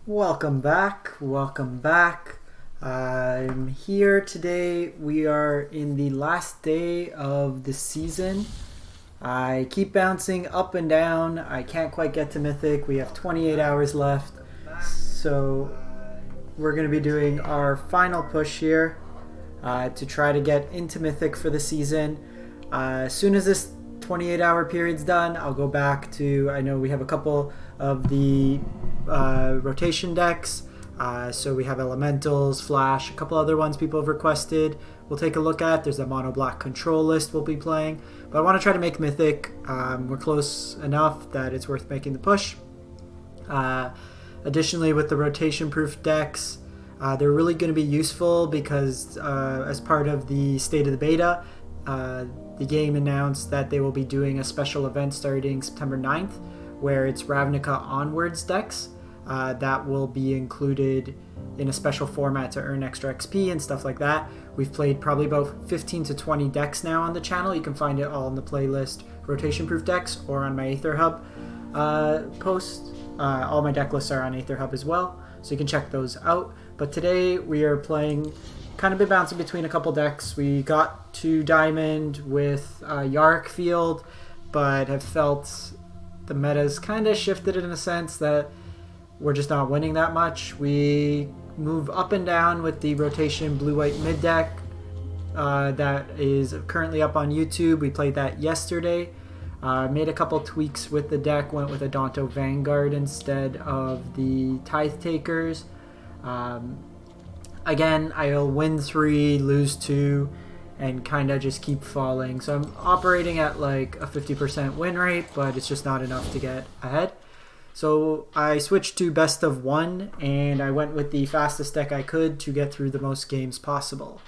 Welcome back. Welcome back. I'm here today. We are in the last day of the season. I keep bouncing up and down. I can't quite get to Mythic. We have 28 hours left. So we're going to be doing our final push here to try to get into Mythic for the season. As soon as this 28-hour period's done, I'll go back to, I know we have a couple of the rotation decks. So we have Elementals, Flash, a couple other ones people have requested. We'll take a look at. There's a Mono Black control list we'll be playing. But I want to try to make Mythic. We're close enough that it's worth making the push. Additionally, with the rotation-proof decks, they're really going to be useful because as part of the state of the beta, the game announced that they will be doing a special event starting September 9th, where it's Ravnica onwards decks that will be included in a special format to earn extra XP and stuff like that. We've played probably about 15 to 20 decks now on the channel. You can find it all in the playlist Rotation Proof Decks or on my Aether Hub post. All my deck lists are on Aether Hub as well, so you can check those out. But today we are playing, kind of been bouncing between a couple decks. We got to Diamond with Yark Field, but have felt the meta's kind of shifted in a sense that we're just not winning that much. We move up and down with the rotation blue-white mid deck that is currently up on YouTube. We played that yesterday. Made a couple tweaks with the deck, went with a Danto Vanguard instead of the Tithe Takers. Again, I'll win 3, lose 2, and kind of just keep falling. So I'm operating at like a 50% win rate, but it's just not enough to get ahead. So I switched to best of 1, and I went with the fastest deck I could to get through the most games possible.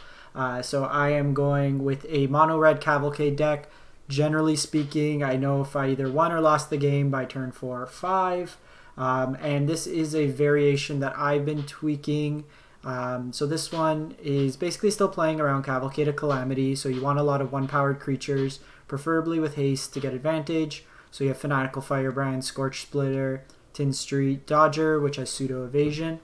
So I am going with a Mono Red Cavalcade deck. Generally speaking, I know if I either won or lost the game by turn 4 or 5. And this is a variation that I've been tweaking. So this one is basically still playing around Cavalcade of Calamity. So you want a lot of one-powered creatures, preferably with haste to get advantage. So you have Fanatical Firebrand, Scorch Spitter, Tin Street, Dodger, which has pseudo evasion,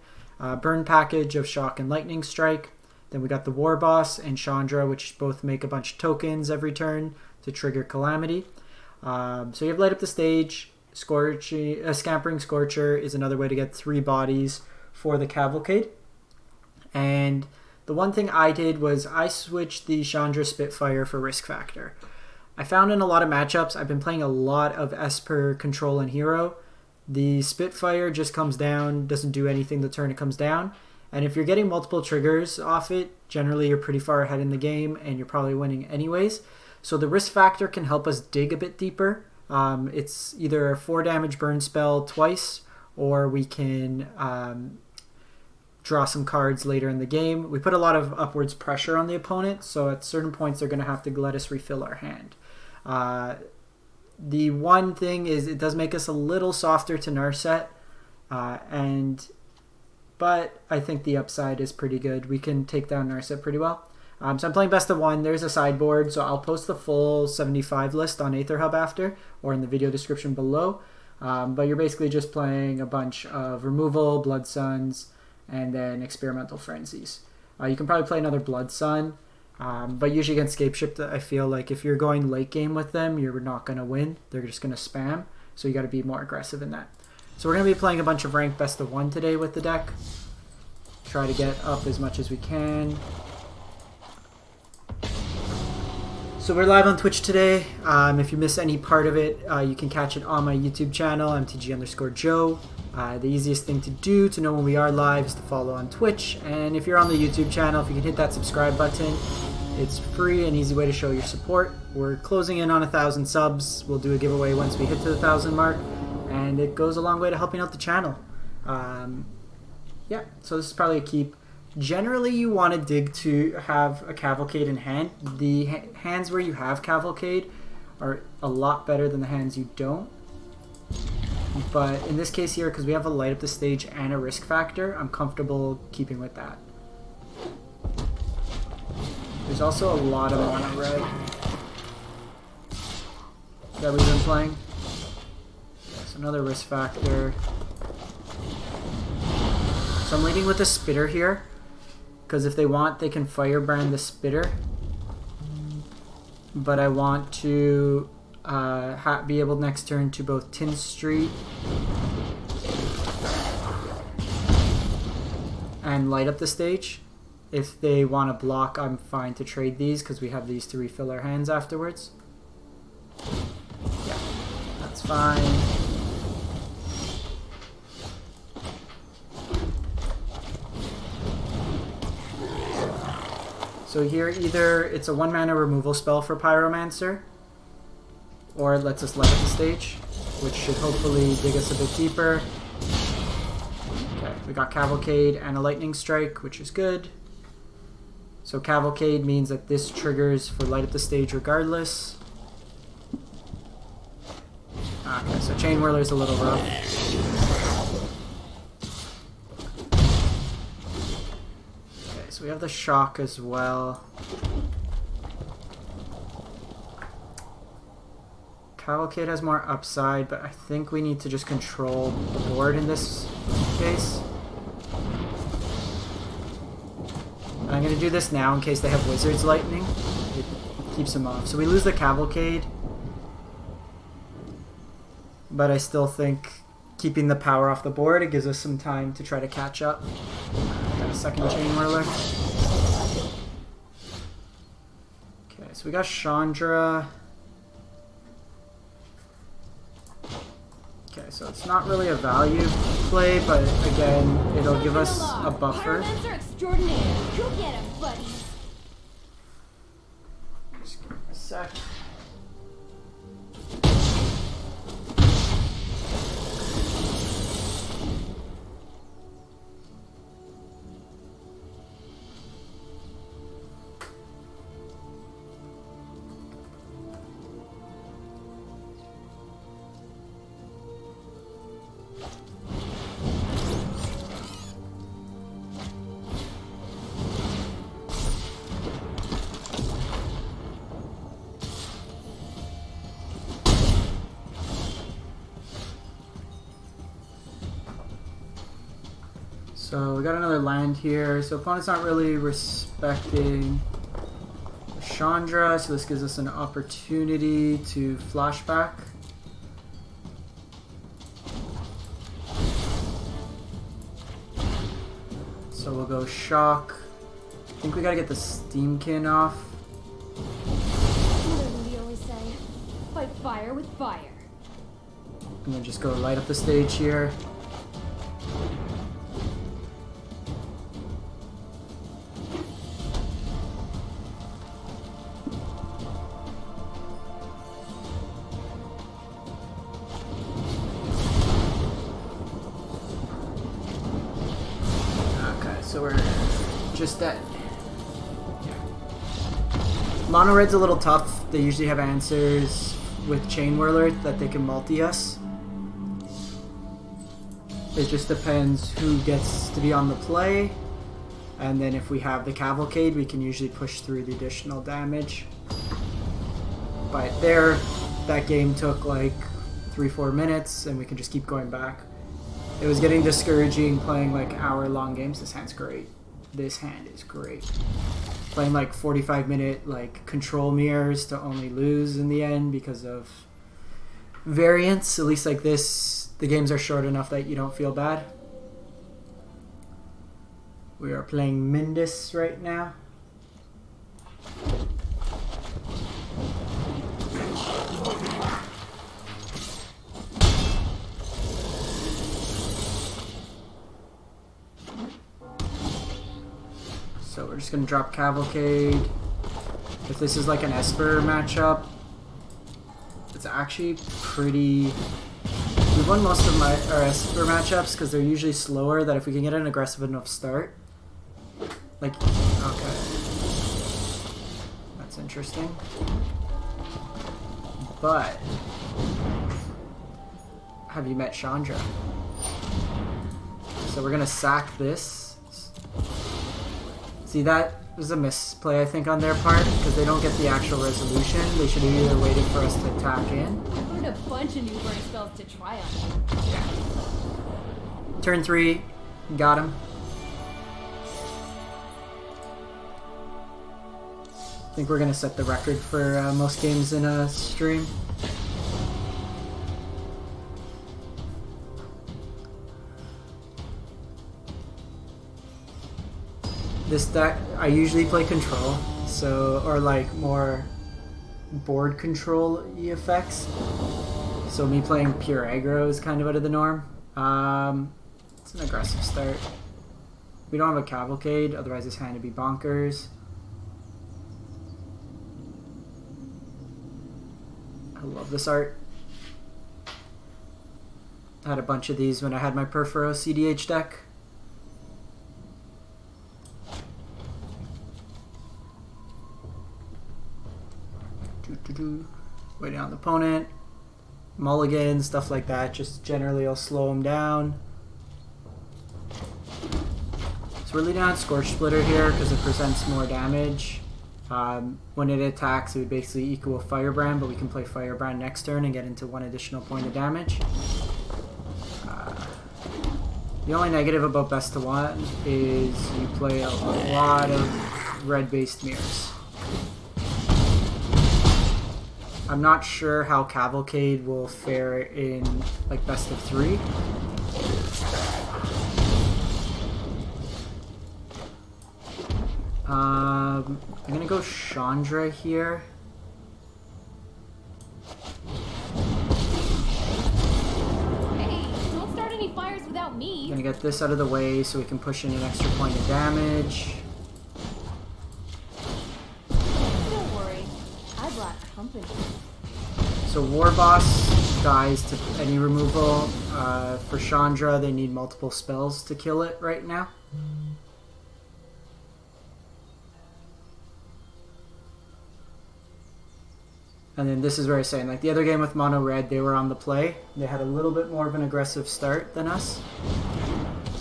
burn package of Shock and Lightning Strike. Then we got the Warboss and Chandra, which both make a bunch of tokens every turn to trigger Calamity. So you have Light Up the Stage. Scampering Scorcher is another way to get 3 bodies for the Cavalcade. And the one thing I did was I switched the Chandra Spitfire for Risk Factor. I found in a lot of matchups, I've been playing a lot of Esper, Control, and Hero. The Spitfire just comes down, doesn't do anything the turn it comes down. And if you're getting multiple triggers off it, generally you're pretty far ahead in the game and you're probably winning anyways. So the Risk Factor can help us dig a bit deeper. It's either a 4 damage burn spell twice, or we can draw some cards later in the game. We put a lot of upwards pressure on the opponent, so at certain points they're going to have to let us refill our hand. The one thing is it does make us a little softer to Narset, but I think the upside is pretty good. We can take down Narset pretty well. So I'm playing best of 1. There's a sideboard, so I'll post the full 75 list on Aether Hub after, or in the video description below. But you're basically just playing a bunch of Removal, Blood Suns, and then Experimental Frenzies. You can probably play another Blood Sun, but usually against Scape Ship, I feel like if you're going late game with them, you're not going to win. They're just going to spam, so you got to be more aggressive in that. So we're going to be playing a bunch of ranked best of 1 today with the deck. Try to get up as much as we can. So we're live on Twitch today. If you miss any part of it, you can catch it on my YouTube channel, MTG_Joe. The easiest thing to do to know when we are live is to follow on Twitch. And if you're on the YouTube channel, if you can hit that subscribe button, it's free and easy way to show your support. We're closing in on 1,000 subs. We'll do a giveaway once we hit to the 1,000 mark, and it goes a long way to helping out the channel. Yeah, so this is probably a keep. Generally, you want to dig to have a Cavalcade in hand. The hands where you have Cavalcade are a lot better than the hands you don't. But in this case here, because we have a Light Up the Stage and a Risk Factor, I'm comfortable keeping with that. There's also a lot of Mono Red that we've been playing. Yes, another Risk Factor. So I'm leading with the Spitter here, because if they want, they can Firebrand the Spitter. But I want to be able next turn to both Tin Street and light up the stage. If they want to block, I'm fine to trade these because we have these to refill our hands afterwards. Yeah, that's fine. So here either it's a 1 mana removal spell for Pyromancer, or it lets us light up the stage, which should hopefully dig us a bit deeper. Okay, we got Cavalcade and a Lightning Strike, which is good. So Cavalcade means that this triggers for light up the stage regardless. Okay, so Chain Whirler's a little rough. Okay, so we have the Shock as well. Cavalcade has more upside, but I think we need to just control the board in this case. And I'm going to do this now in case they have Wizard's Lightning. It keeps them off. So we lose the Cavalcade, but I still think keeping the power off the board, it gives us some time to try to catch up. Got a second Chain Whirler. Okay, so we got Chandra. Okay, so it's not really a value play, but again, it'll give us a buffer. Go get him, buddies. Just give me a sec. So we got another land here. So opponent's not really respecting Chandra, so this gives us an opportunity to flashback. So we'll go Shock. I think we gotta get the Steamkin off. What do we always say? Fight fire with fire. And then just go light up the stage here. So we're just dead. Mono Red's a little tough. They usually have answers with Chain Whirler that they can multi us. It just depends who gets to be on the play. And then if we have the Cavalcade, we can usually push through the additional damage. But there, that game took like 3-4 minutes and we can just keep going back. It was getting discouraging playing like hour-long games. This hand's great. This hand is great. Playing like 45-minute like control mirrors to only lose in the end because of variance. At least like this, the games are short enough that you don't feel bad. We are playing Mindus right now. So we're just going to drop Cavalcade. If this is like an Esper matchup, it's actually pretty... We've won most of our Esper matchups because they're usually slower, that if we can get an aggressive enough start. Like, okay. That's interesting. But, have you met Chandra? So we're going to sack this. See, that was a misplay, I think, on their part, because they don't get the actual resolution. They should have either waited for us to attack in. I learned a bunch of new burn spells to try on. Yeah. Turn 3, got him. I think we're gonna set the record for most games in a stream. This deck, I usually play control, so, or like more board control effects. So me playing pure aggro is kind of out of the norm. It's an aggressive start. We don't have a Cavalcade, otherwise this hand would be bonkers. I love this art. I had a bunch of these when I had my Perfuro CDH deck. Waiting on the opponent. Mulligan, stuff like that. Just generally I'll slow him down. So we're leading on Scorch Spitter here because it presents more damage. When it attacks, it would basically equal Firebrand, but we can play Firebrand next turn and get into 1 additional point of damage. The only negative about best of 1 is you play a lot of red-based mirrors. I'm not sure how Cavalcade will fare in like best of 3. I'm gonna go Chandra here. Hey, don't start any fires without me. I'm gonna get this out of the way so we can push in an extra point of damage. Don't worry, I brought company. So Warboss dies to any removal. For Chandra, they need multiple spells to kill it right now. And then this is where I was saying, like the other game with Mono Red, they were on the play. They had a little bit more of an aggressive start than us.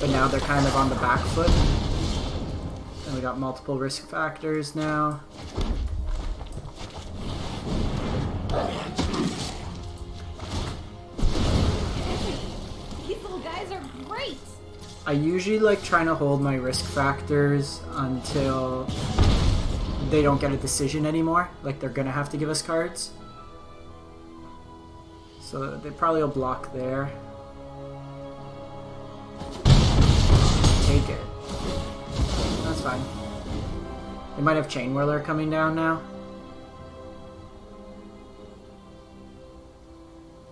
But now they're kind of on the back foot. And we got multiple risk factors now. These little guys are great. I usually like trying to hold my risk factors until they don't get a decision anymore. Like they're gonna have to give us cards. So they probably will block there. Take it. That's fine. They might have Chain Whirler coming down now.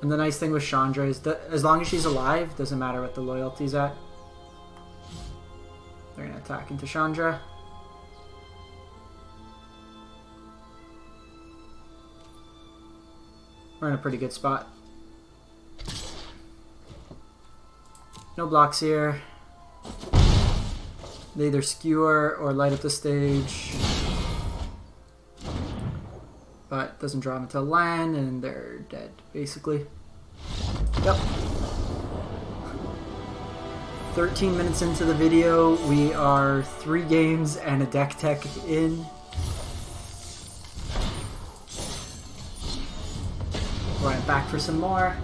And the nice thing with Chandra is that as long as she's alive, doesn't matter what the loyalty's at. They're gonna attack into Chandra. We're in a pretty good spot. No blocks here. They either skewer or light up the stage. But it doesn't draw them until land and they're dead, basically. Yep. 13 minutes into the video, we are 3 games and a deck tech in. Right, back for some more.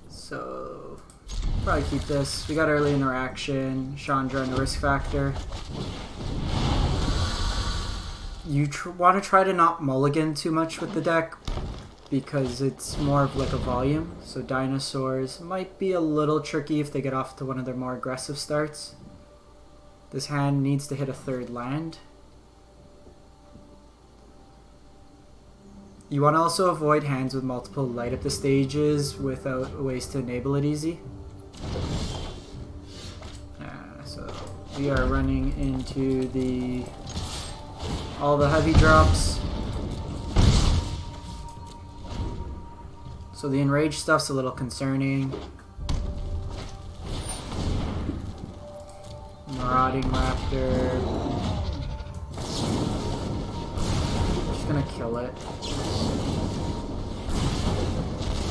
So, probably keep this. We got early interaction, Chandra and the risk factor. You want to try to not mulligan too much with the deck because it's more of like a volume. So dinosaurs might be a little tricky if they get off to one of their more aggressive starts. This hand needs to hit a 3rd land. You want to also avoid hands with multiple light up the stages without ways to enable it easy. So we are running into all the heavy drops. So the enraged stuff's a little concerning. Marauding Raptor. Just gonna kill it.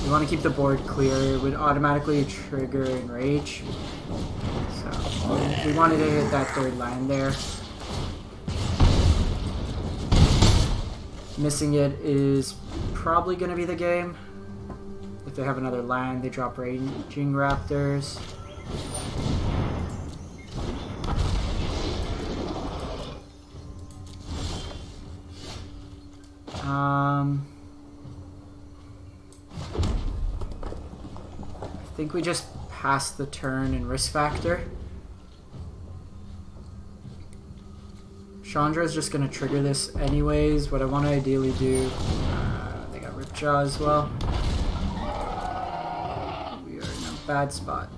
You want to keep the board clear. It would automatically trigger enrage. So we wanted to hit that 3rd land there. Missing it is probably going to be the game. If they have another land, they drop Raging Raptors. I think we just pass the turn in risk factor. Chandra is just going to trigger this anyways. What I want to ideally do... they got Ripjaw as well. We are in a bad spot.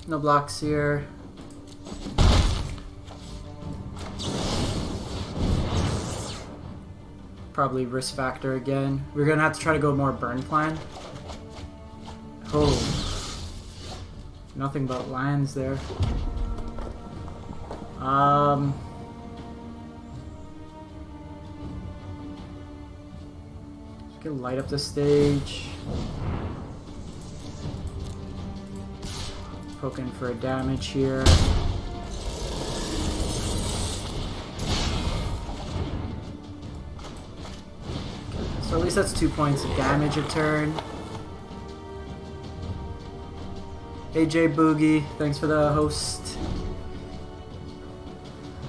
No blocks here. Probably risk factor again. We're going to have to try to go more burn plan. Oh. Nothing but lands there. Just gonna light up the stage. Poking for a damage here. So at least that's 2 points of damage a turn. AJ Boogie, thanks for the host.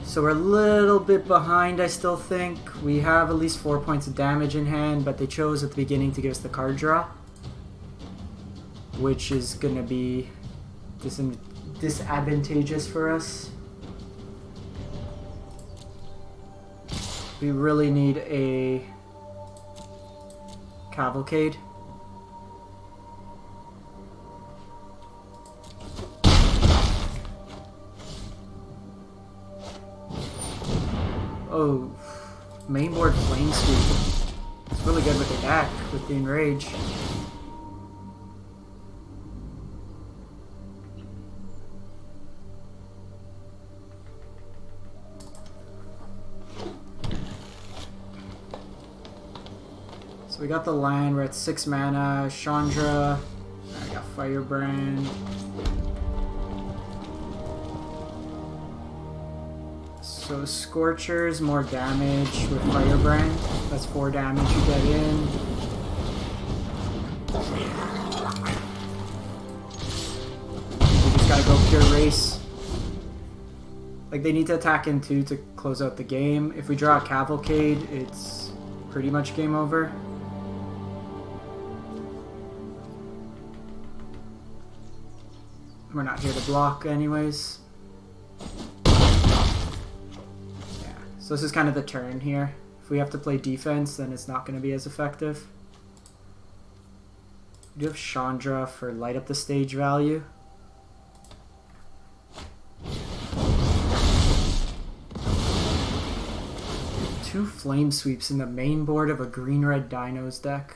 So we're a little bit behind, I still think. We have at least 4 points of damage in hand, but they chose at the beginning to give us the card draw, which is going to be disadvantageous for us. We really need a Cavalcade. Oh, mainboard flame sweep. It's really good with the deck, with the enrage. So we got the land, we're at 6 mana, Chandra, I got Firebrand. So Scorchers, more damage with Firebrand. That's 4 damage you get in. We just gotta go pure race. Like, they need to attack in 2 to close out the game. If we draw a Cavalcade, it's pretty much game over. We're not here to block anyways. So this is kind of the turn here. If we have to play defense, then it's not going to be as effective. We do have Chandra for light up the stage value. Two flame sweeps in the main board of a green-red Dinos deck.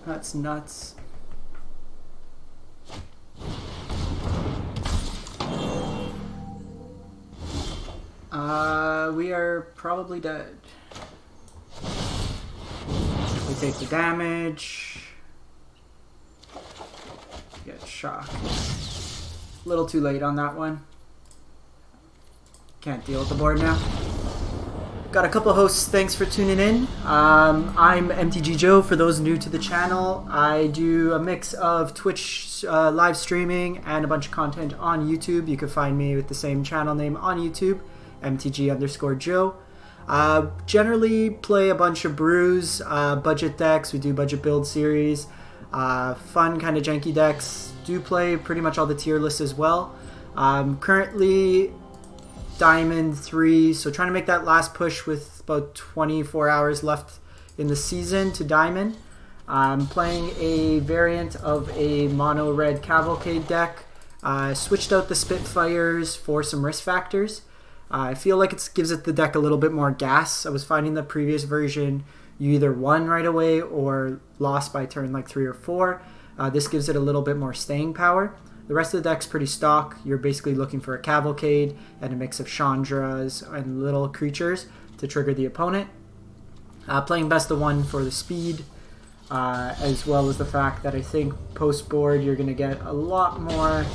That's nuts. We are probably dead. We take the damage. Get shocked. A little too late on that one. Can't deal with the board now. Got a couple hosts, thanks for tuning in. I'm MTG Joe, for those new to the channel. I do a mix of Twitch live streaming and a bunch of content on YouTube. You can find me with the same channel name on YouTube, MTG_Joe. Generally play a bunch of brews, budget decks. We do budget build series, fun kind of janky decks. Do play pretty much all the tier lists as well. Currently Diamond 3, so trying to make that last push with about 24 hours left in the season to Diamond. I'm playing a variant of a Mono Red Cavalcade deck. Switched out the Spitfires for some risk factors. I feel like it gives it the deck a little bit more gas. I was finding the previous version you either won right away or lost by turn like 3 or 4. This gives it a little bit more staying power. The rest of the deck's pretty stock. You're basically looking for a Cavalcade and a mix of Chandras and little creatures to trigger the opponent. Playing best of 1 for the speed, as well as the fact that I think post board you're going to get a lot more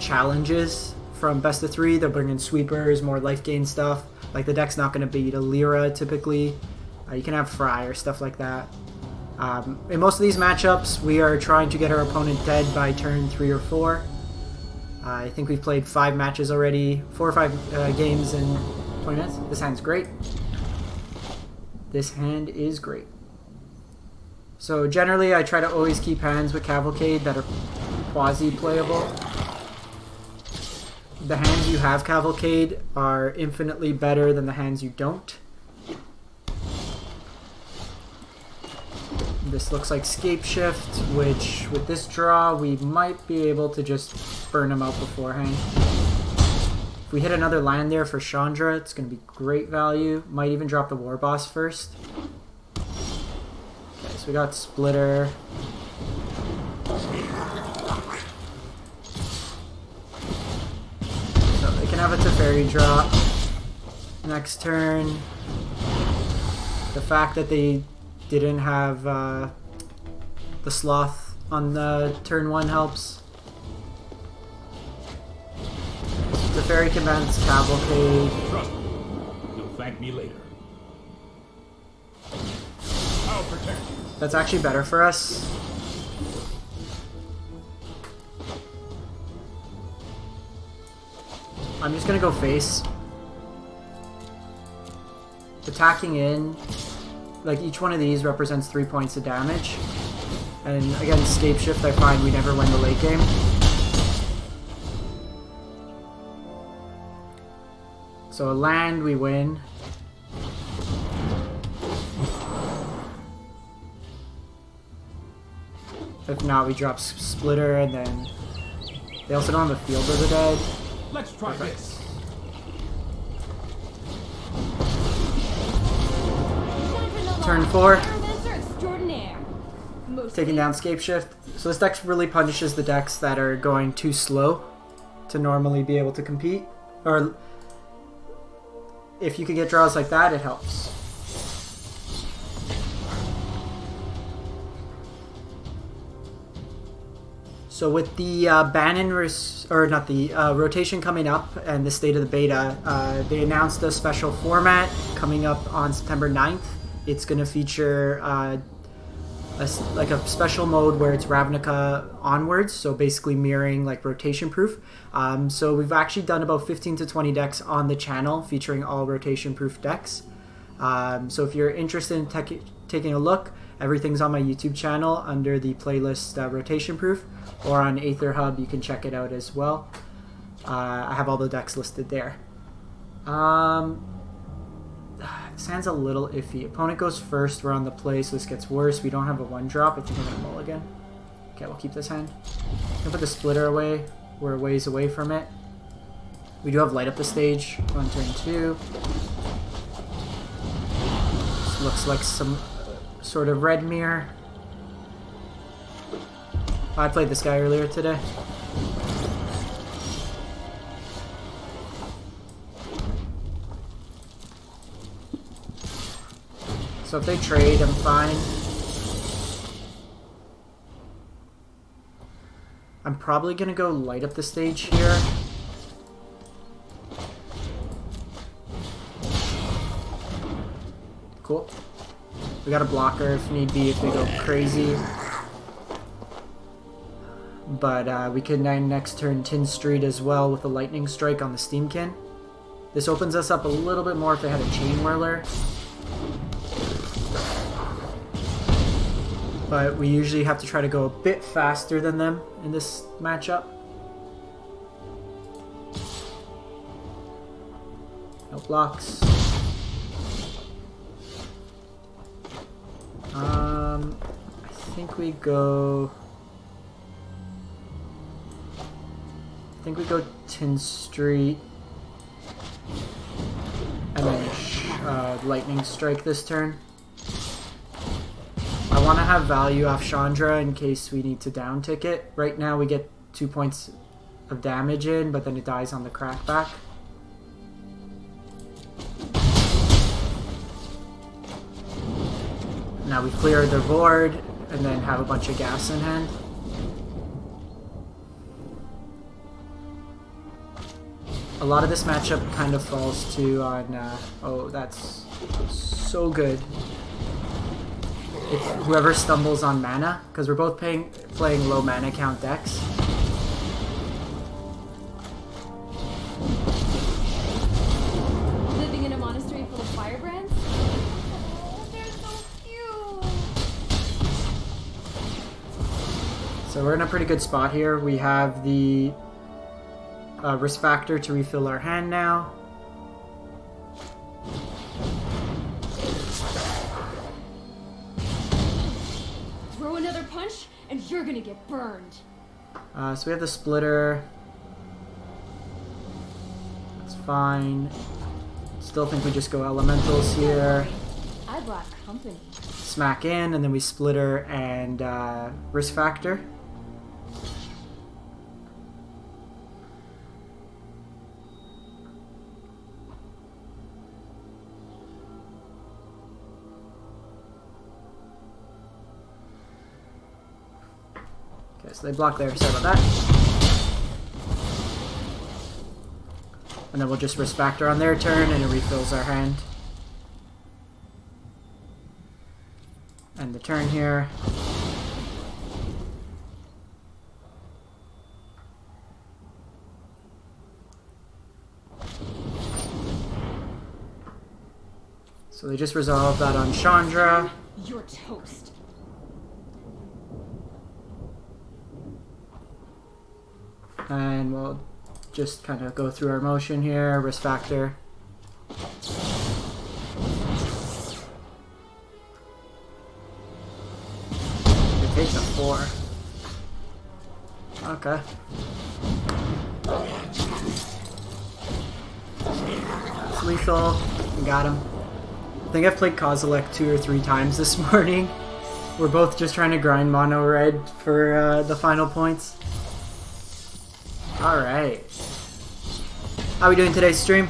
challenges from best of 3. They'll bring in sweepers, more life gain stuff. Like the deck's not going to beat a Lyra typically. You can have Fry or stuff like that. In most of these matchups, we are trying to get our opponent dead by turn 3 or 4. I think we've played 5 matches already, 4 or 5 games in 20 minutes. This hand's great. This hand is great. So generally, I try to always keep hands with Cavalcade that are quasi-playable. The hands you have Cavalcade are infinitely better than the hands you don't. This looks like Scape Shift, which with this draw we might be able to just burn him out beforehand. If we hit another land there for Chandra, it's going to be great value. Might even drop the Warboss first. Okay, so we got Splitter. So they can have a Teferi drop. Next turn, the fact that they didn't have the Sloth on the turn 1 helps. The Fairy commands Cavalcade. Trust me. You'll thank me later. I'll protect you. That's actually better for us. I'm just gonna go face. Attacking in, like each one of these represents 3 points of damage. And again, Scape Shift, I find we never win the late game. So a land, we win. If not, we drop Splitter, and then they also don't have a Field of the Dead. Let's try this. Turn 4. Taking down Scape Shift. So this deck really punishes the decks that are going too slow to normally be able to compete. Or if you can get draws like that, it helps. So with the rotation coming up and the state of the beta, they announced a special format coming up on September 9th. It's going to feature a special mode where it's Ravnica onwards, so basically mirroring like rotation proof. So we've actually done about 15 to 20 decks on the channel featuring all rotation proof decks. So if you're interested in taking a look, everything's on my YouTube channel under the playlist Rotation Proof, or on Aether Hub, you can check it out as well. I have all the decks listed there. This hand's a little iffy. Opponent goes first, we're on the play, so this gets worse. We don't have a 1-drop. I think I'm gonna mulligan. Okay, we'll keep this hand. I'm gonna put the Splitter away. We're a ways away from it. We do have Light Up the Stage on turn 2. This looks like some sort of red mirror. I played this guy earlier today. So if they trade, I'm fine. I'm probably gonna go Light Up the Stage here. Cool. We got a blocker if need be, if they go crazy. But we can then next turn Tin Street as well with a Lightning Strike on the Steamkin. This opens us up a little bit more if they had a Chain Whirler. But we usually have to try to go a bit faster than them in this matchup. No blocks. I think we go... Tin Street. And then Lightning Strike this turn. I want to have value off Chandra in case we need to down tick it. Right now we get 2 points of damage in, but then it dies on the crackback. Now we clear their board and then have a bunch of gas in hand. A lot of this matchup kind of falls to on... oh, that's so good. If whoever stumbles on mana, because we're both playing low mana count decks. Living in a monastery full of firebrands? Oh, they're so cute! So we're in a pretty good spot here. We have the risk factor to refill our hand now. Throw another punch, and you're gonna get burned. So we have the splitter. That's fine. Still think we just go elementals here. I brought company. Smack in, and then we splitter and risk factor. Okay, so they block there. Sorry about that. And then we'll just risk factor on their turn, and it refills our hand. End the turn here. So they just resolve that on Chandra. You're toast. And we'll just kind of go through our motion here. Risk factor. They take the 4. Okay. That's lethal. We got him. I think I've played Kozilek 2 or 3 times this morning. We're both just trying to grind Mono Red for the final points. Alright. How we doing today's stream?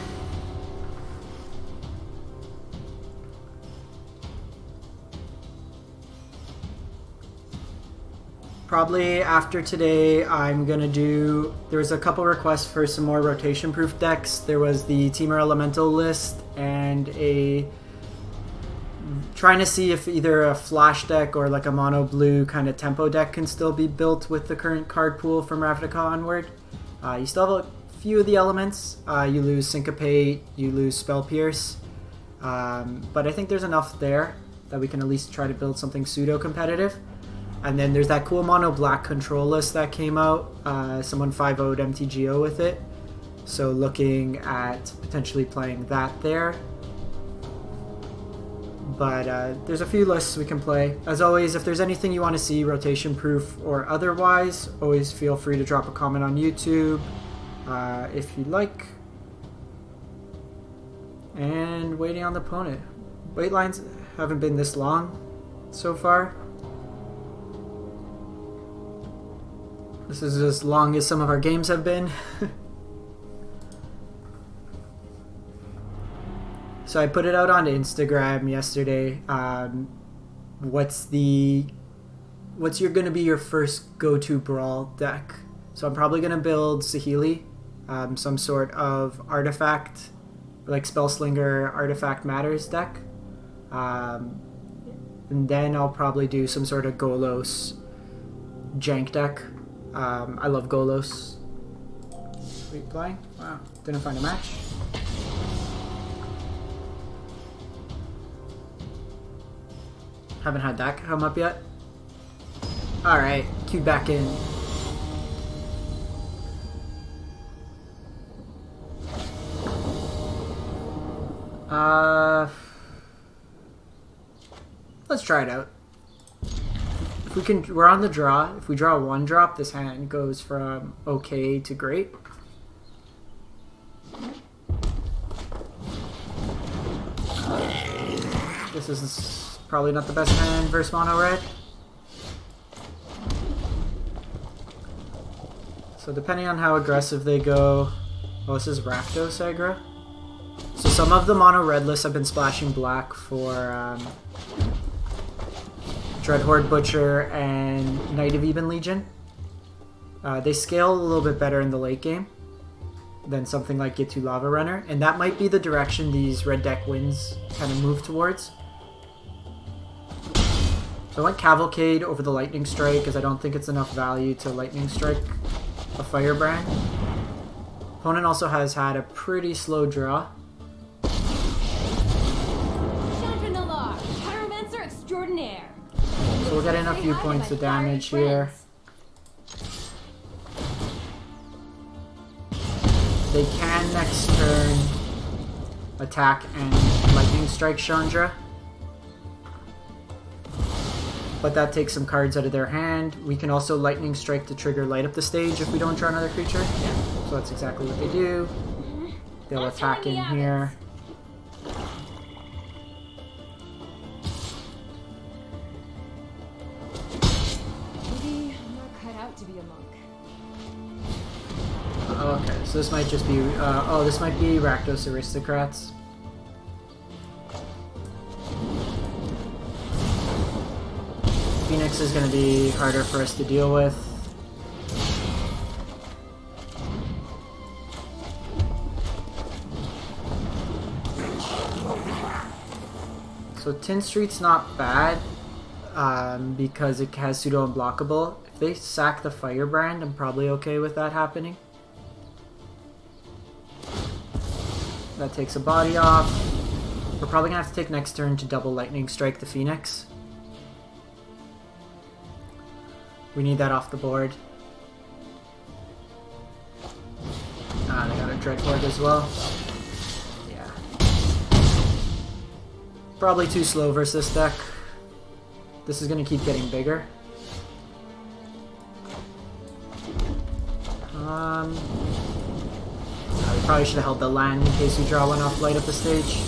Probably after today I'm gonna do... There was a couple requests for some more rotation proof decks. There was the Teamer Elemental list and a... Trying to see if either a flash deck or like a mono blue kind of tempo deck can still be built with the current card pool from Ravnica onward. You still have a few of the elements. You lose Syncopate, you lose Spell Pierce. But I think there's enough there that we can at least try to build something pseudo-competitive. And then there's that cool mono black control list that came out. Someone 5-0'd MTGO with it. So looking at potentially playing that there. But there's a few lists we can play. As always, if there's anything you want to see rotation proof or otherwise, always feel free to drop a comment on YouTube if you'd like. And waiting on the opponent. Wait lines haven't been this long so far. This is as long as some of our games have been. So I put it out on Instagram yesterday. What's gonna be your first go-to brawl deck? So I'm probably gonna build Saheeli, some sort of artifact, like Spellslinger Artifact Matters deck. And then I'll probably do some sort of Golos jank deck. I love Golos. Are we playing? Wow, didn't find a match. Haven't had that come up yet. Alright, cue back in. Let's try it out. If we can, we're on the draw. If we draw 1 drop, this hand goes from okay to great. This is probably not the best hand versus Mono Red. So depending on how aggressive they go... Oh, this is Rakdos aggro. So some of the Mono Red lists have been splashing black for Dreadhorde Butcher and Knight of Even Legion. They scale a little bit better in the late game. than something like Get to Lava Runner, and that might be the direction these red deck wins kind of move towards. So I went Cavalcade over the Lightning Strike because I don't think it's enough value to Lightning Strike a Firebrand. Opponent also has had a pretty slow draw. Chandra, Pyromancer extraordinaire. So we'll get in a few points of damage here. They can next turn attack and Lightning Strike Chandra. But that takes some cards out of their hand. We can also Lightning Strike to trigger Light Up the Stage if we don't draw another creature. So that's exactly what they do. They'll attack in here. Maybe I'm not cut out to be a monk. Okay, so this might just be... oh, this might be Rakdos Aristocrats. Phoenix is going to be harder for us to deal with. So Tin Street's not bad because it has pseudo unblockable. If they sack the Firebrand, I'm probably okay with that happening. That takes a body off. We're probably going to have to take next turn to double Lightning Strike the Phoenix. We need that off the board. Ah, they got a Dreadhorde as well. Yeah. Probably too slow versus this deck. This is going to keep getting bigger. We probably should have held the land in case we draw one off Light Up the Stage.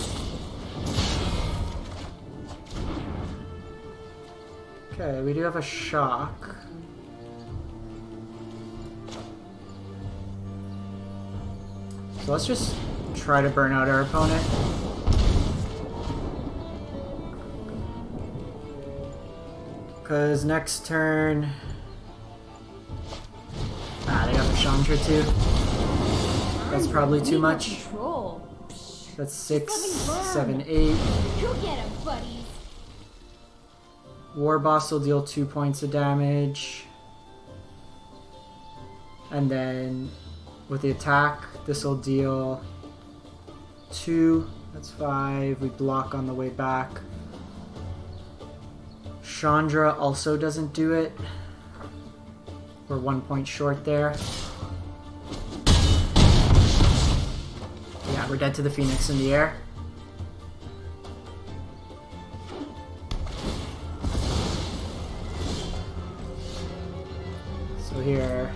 Okay, we do have a shock. So let's just try to burn out our opponent. Because next turn... Ah, they got the Chandra too. That's probably too much. That's 6, 7, 8. You get him, buddies. Warboss will deal 2 points of damage. And then with the attack, this will deal 2. That's 5. We block on the way back. Chandra also doesn't do it. We're 1 point short there. Yeah, we're dead to the Phoenix in the air. So here...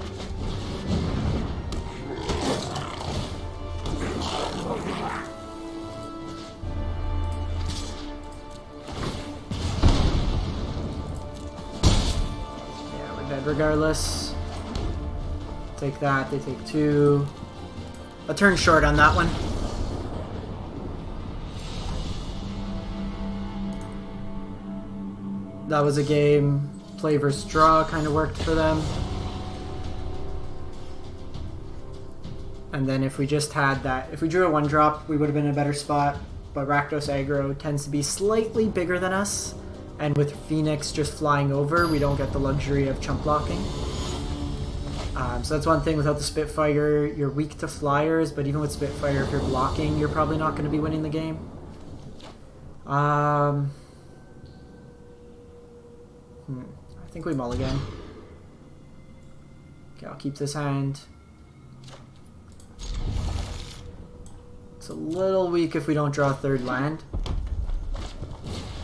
Yeah, we're dead regardless. Take that, they take 2. A turn short on that one. That was a game. Play versus draw kind of worked for them. And then if we just had that, if we drew a 1-drop, we would have been in a better spot. But Rakdos aggro tends to be slightly bigger than us. And with Phoenix just flying over, we don't get the luxury of chump blocking. So that's one thing. Without the Spitfire, you're weak to flyers, but even with Spitfire, if you're blocking, you're probably not going to be winning the game. I think we mulligan. Okay, I'll keep this hand. It's a little weak if we don't draw a third land.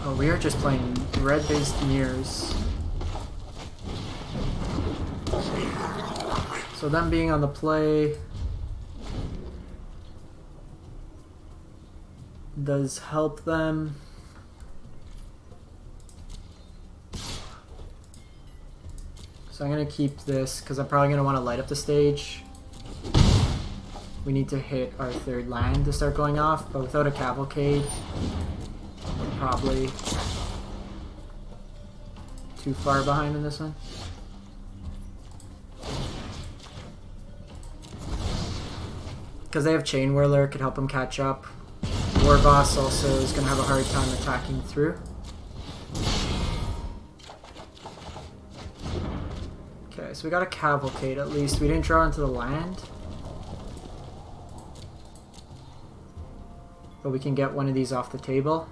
Oh, we are just playing red-based mirrors. So them being on the play does help them. So I'm going to keep this because I'm probably going to want to light up the stage. We need to hit our third land to start going off, but without a Cavalcade, we're probably too far behind in this one. because they have Chain Whirler, could help them catch up. Warboss also is going to have a hard time attacking through. Okay, so we got a Cavalcade at least. We didn't draw into the land. But we can get one of these off the table.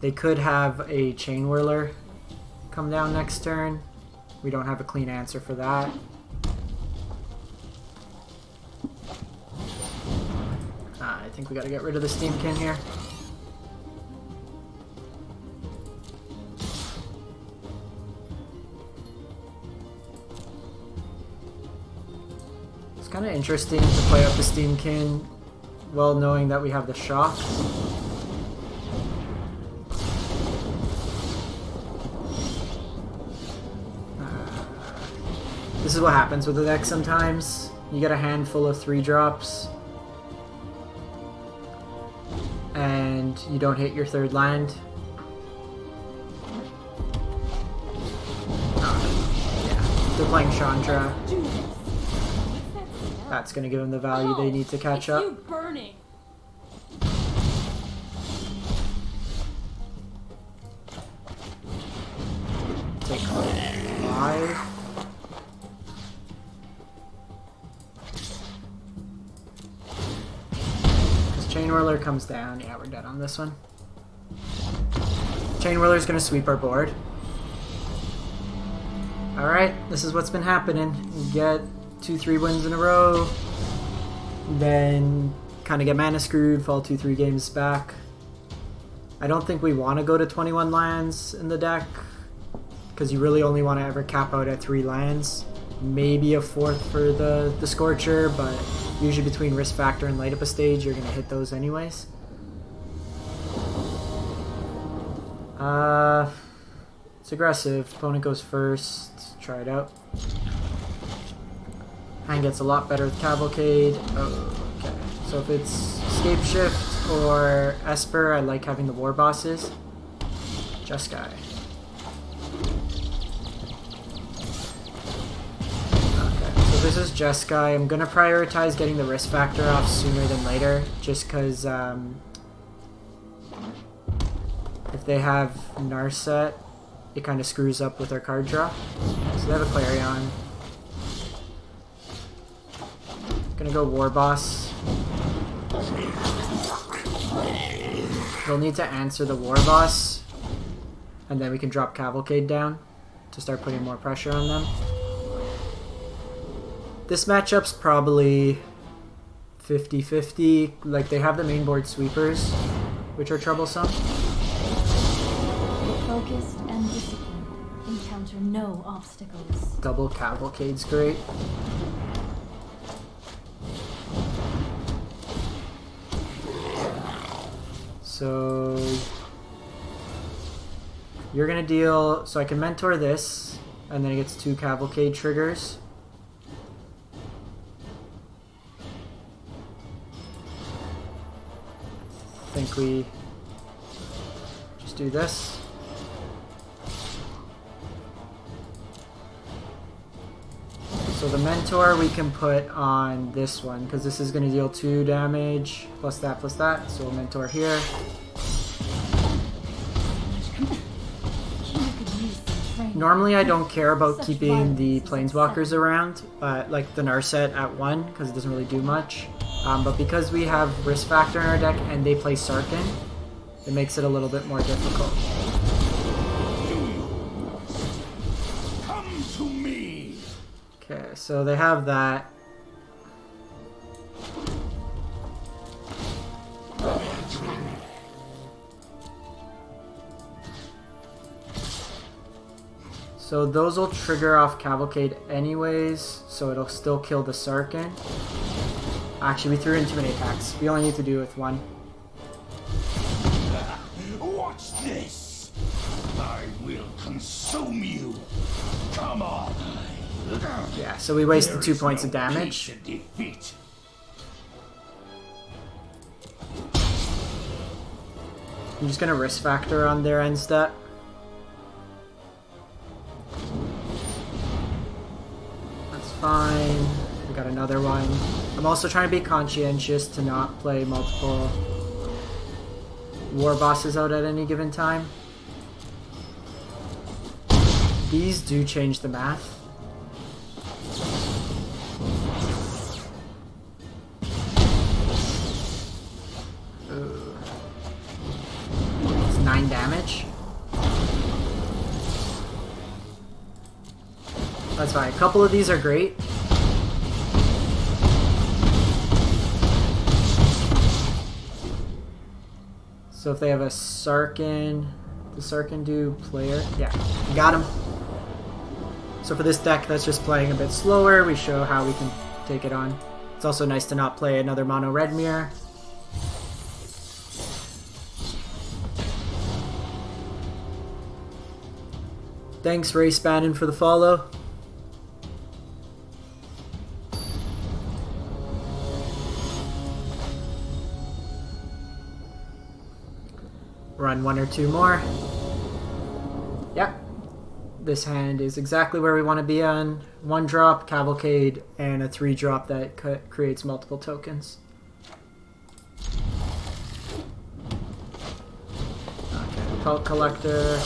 They could have a Chain Whirler come down next turn. We don't have a clean answer for that. I think we gotta get rid of the Steamkin here. It's kind of interesting to play up the Steamkin, well knowing that we have the shock. This is what happens with the deck sometimes. You get a handful of 3-drops and you don't hit your third land. Yeah, they're playing Chandra. That's gonna give them the value they need to catch up. You burning. Take 5. Chain Whirler comes down. Yeah, we're dead on this one. Chain Whirler's gonna sweep our board. Alright, this is what's been happening. We get 2-3 wins in a row, then kind of get mana screwed, fall 2-3 games back. I don't think we want to go to 21 lands in the deck, because you really only want to ever cap out at 3 lands. Maybe a 4th for the Scorcher, but usually between Risk Factor and Light Up a Stage, you're going to hit those anyways. It's aggressive. Opponent goes first. Try it out. Hand gets a lot better with Cavalcade. Oh, okay. So if it's Escape Shift or Esper, I like having the War Bosses. Jeskai. This is Jeskai. I'm going to prioritize getting the Risk Factor off sooner than later, just because if they have Narset, it kind of screws up with their card draw. So they have a Clarion. Gonna go Warboss. They'll need to answer the Warboss, and then we can drop Cavalcade down to start putting more pressure on them. This matchup's probably 50-50. Like, they have the main board sweepers, which are troublesome. Focused and disciplined. Encounter no obstacles. Double Cavalcade's great. So you're gonna deal, so I can mentor this, and then it gets 2 Cavalcade triggers. I think we just do this. So the mentor we can put on this one, because this is going to deal 2 damage, plus that, so we'll mentor here. Normally I don't care about keeping the Planeswalkers around, like the Narset at 1, because it doesn't really do much. But because we have Risk Factor in our deck and they play Sarkhan, it makes it a little bit more difficult. Come to me. Okay, so they have that. So those will trigger off Cavalcade anyways, so it'll still kill the Sarkhan. Actually, we threw in too many attacks. We only need to do it with 1. Watch this. I will consume you. Come on. Yeah, so we wasted 2 points of damage. Defeat. I'm just gonna Risk Factor on their end step. That's fine. We got another one. I'm also trying to be conscientious to not play multiple war bosses out at any given time. These do change the math. Ooh. It's 9 damage. That's fine. A couple of these are great. So if they have a Sarkin, the Sarkin do player? Yeah, got him. So for this deck that's just playing a bit slower, we show how we can take it on. It's also nice to not play another Mono Red mirror. Thanks, Race Bannon, for the follow. Run 1 or 2 more. Yep. This hand is exactly where we want to be on. 1 drop, Cavalcade, and a 3 drop that creates multiple tokens. Okay, Pelt Collector.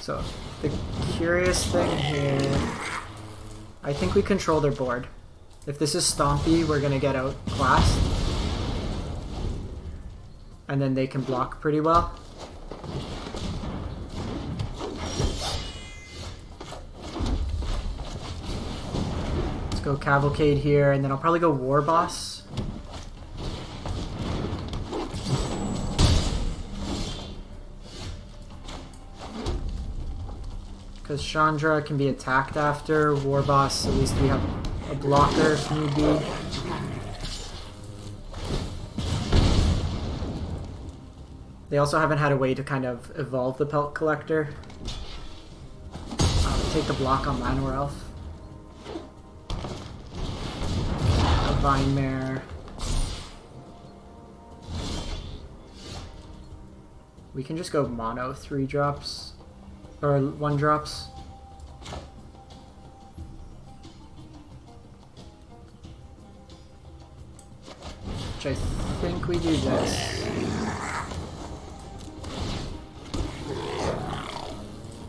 So, the curious thing here... I think we control their board. If this is Stompy, we're going to get outclassed. And then they can block pretty well. Let's go Cavalcade here, and then I'll probably go Warboss. Because Chandra can be attacked after. Warboss, at least we have a blocker if need be. They also haven't had a way to kind of evolve the Pelt Collector. Take the block on Llanowar Elf. A Vine Mare. We can just go mono 3 drops. Or 1 drops. Which I think we do this.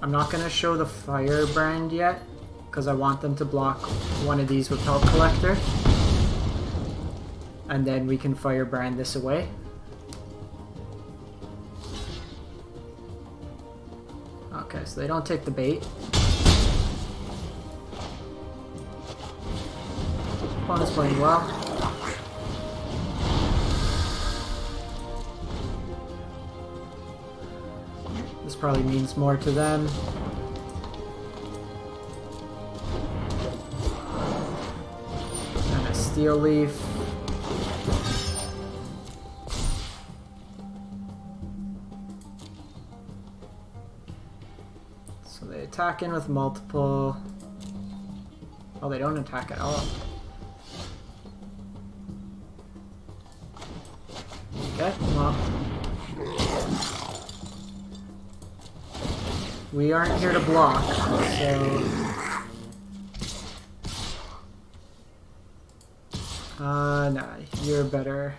I'm not going to show the Firebrand yet, because I want them to block one of these with Pelt Collector. And then we can Firebrand this away. Okay, so they don't take the bait. Opponent's playing well. This probably means more to them. And a Steel Leaf. So they attack in with multiple... Oh, they don't attack at all. Okay, well... We aren't here to block, so... Nah, you're better.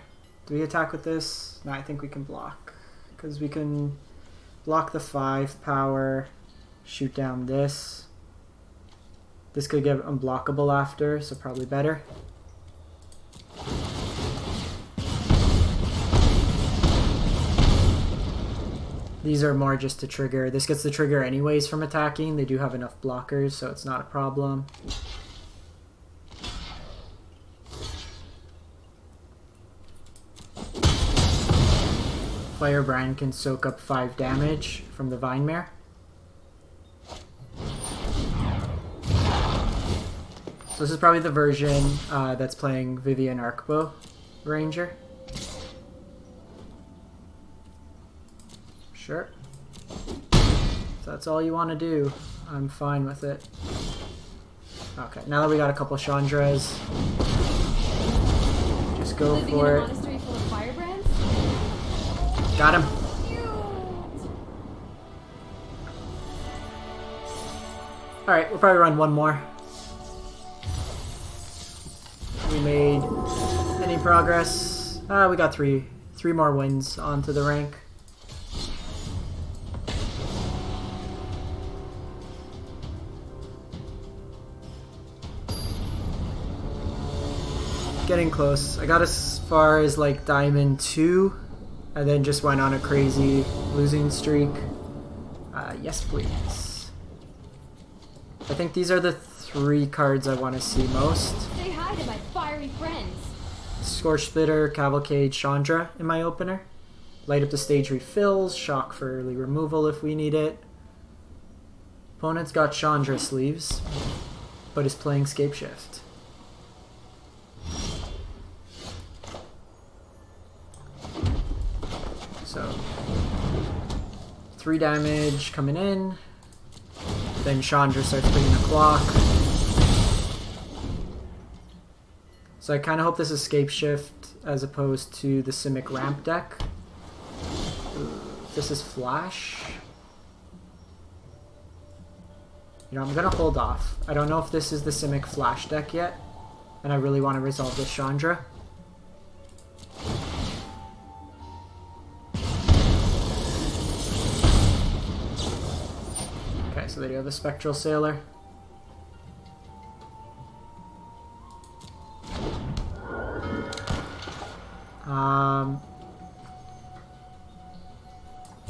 Do we attack with this? No, I think we can block. Because we can block the 5 power, shoot down this. This could get unblockable after, so probably better. These are more just to trigger. This gets the trigger anyways from attacking. They do have enough blockers, so it's not a problem. Firebrand can soak up 5 damage from the Vine Mare. So this is probably the version that's playing Vivian Arcbow Ranger. Sure. If that's all you want to do, I'm fine with it. Okay, now that we got a couple Chandras, just go Living for in a it. monastery full of firebrands? Got him. Cute. Alright, we'll probably run one more. We made any progress? We got three more wins onto the rank. Getting close. I got as far as like Diamond 2 and then just went on a crazy losing streak. Yes, please. I think these are the 3 cards I want to see most. Say hi to my fiery friends. Scorch Spitter, Cavalcade, Chandra in my opener. Light up the stage refills, shock for early removal if we need it. Opponent's got Chandra sleeves, but is playing Scapeshift. So 3 damage coming in. Then Chandra starts putting the clock. So I kind of hope this is Scapeshift as opposed to the Simic ramp deck. This is Flash. You know, I'm gonna hold off. I don't know if this is the Simic Flash deck yet, and I really want to resolve this Chandra. Okay, so they do have a Spectral Sailor.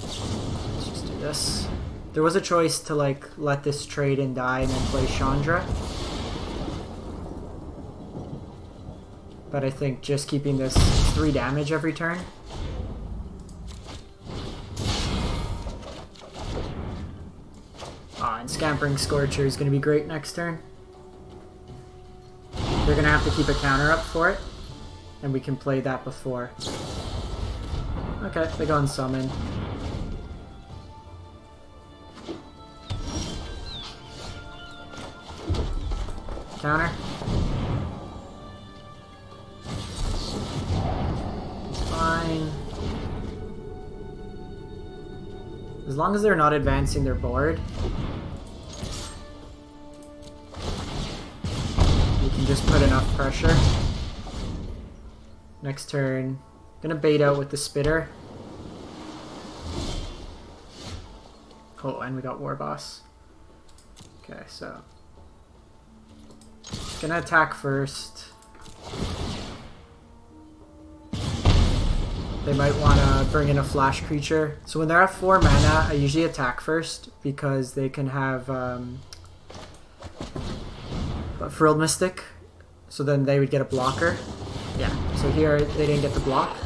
Let's just do this. There was a choice to like let this trade and die and then play Chandra. But I think just keeping this 3 damage every turn. And Scampering Scorcher is going to be great next turn. They're going to have to keep a counter up for it. And we can play that before. Okay, they go and summon. Counter. It's fine. As long as they're not advancing their board, we can just put enough pressure. Next turn, gonna bait out with the Spitter. Oh, and we got Warboss. Okay, so gonna attack first. They might want to bring in a flash creature. So when they're at 4 mana, I usually attack first because they can have a Frilled Mystic. So then they would get a blocker. Yeah, so here they didn't get the block.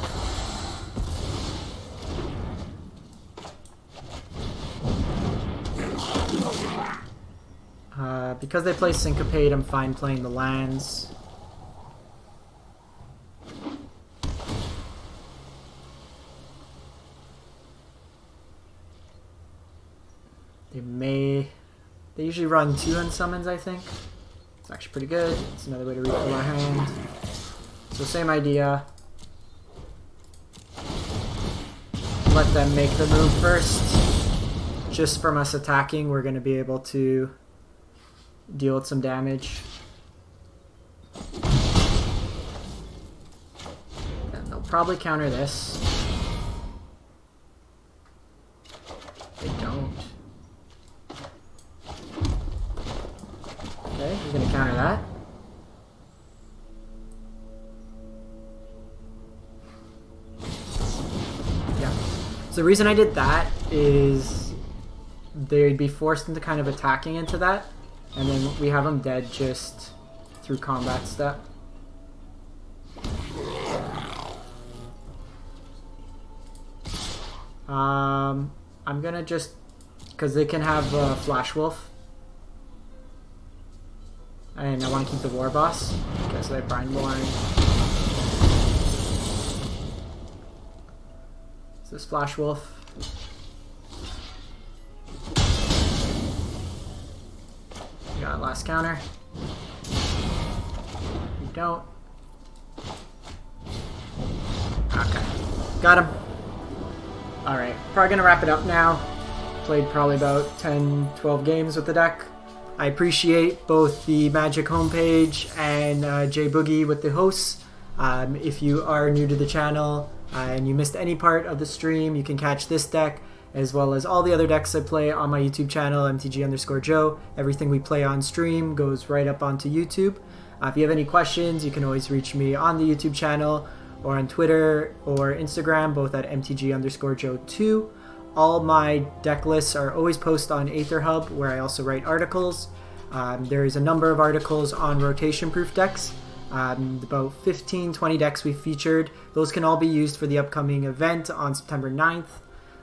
Because they play Syncopate, I'm fine playing the lands. They usually run 2 unsummons, I think. It's actually pretty good. It's another way to refill our hand. So same idea. Let them make the move first. Just from us attacking, we're going to be able to deal with some damage. And they'll probably counter this. They don't. Okay, he's going to counter that. Yeah. So the reason I did that is they'd be forced into kind of attacking into that, and then we have them dead just through combat step. I'm gonna just, because they can have Flash Wolf, and I want to keep the Warboss. Okay, so they have Brindborn. Is this Flash Wolf? We got last counter. We don't. Okay, got him. Alright, probably gonna wrap it up now. Played probably about 10-12 games with the deck. I appreciate both the Magic homepage and Jay Boogie with the hosts. If you are new to the channel and you missed any part of the stream, you can catch this deck as well as all the other decks I play on my YouTube channel, MTG_Joe. Everything we play on stream goes right up onto YouTube. If you have any questions, you can always reach me on the YouTube channel or on Twitter or Instagram, both at MTG_Joe2. All my deck lists are always posted on Aether Hub, where I also write articles. There is a number of articles on rotation-proof decks. About 15-20 decks we've featured. Those can all be used for the upcoming event on September 9th.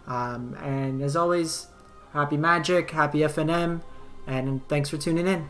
And as always, happy Magic, happy FNM, and thanks for tuning in.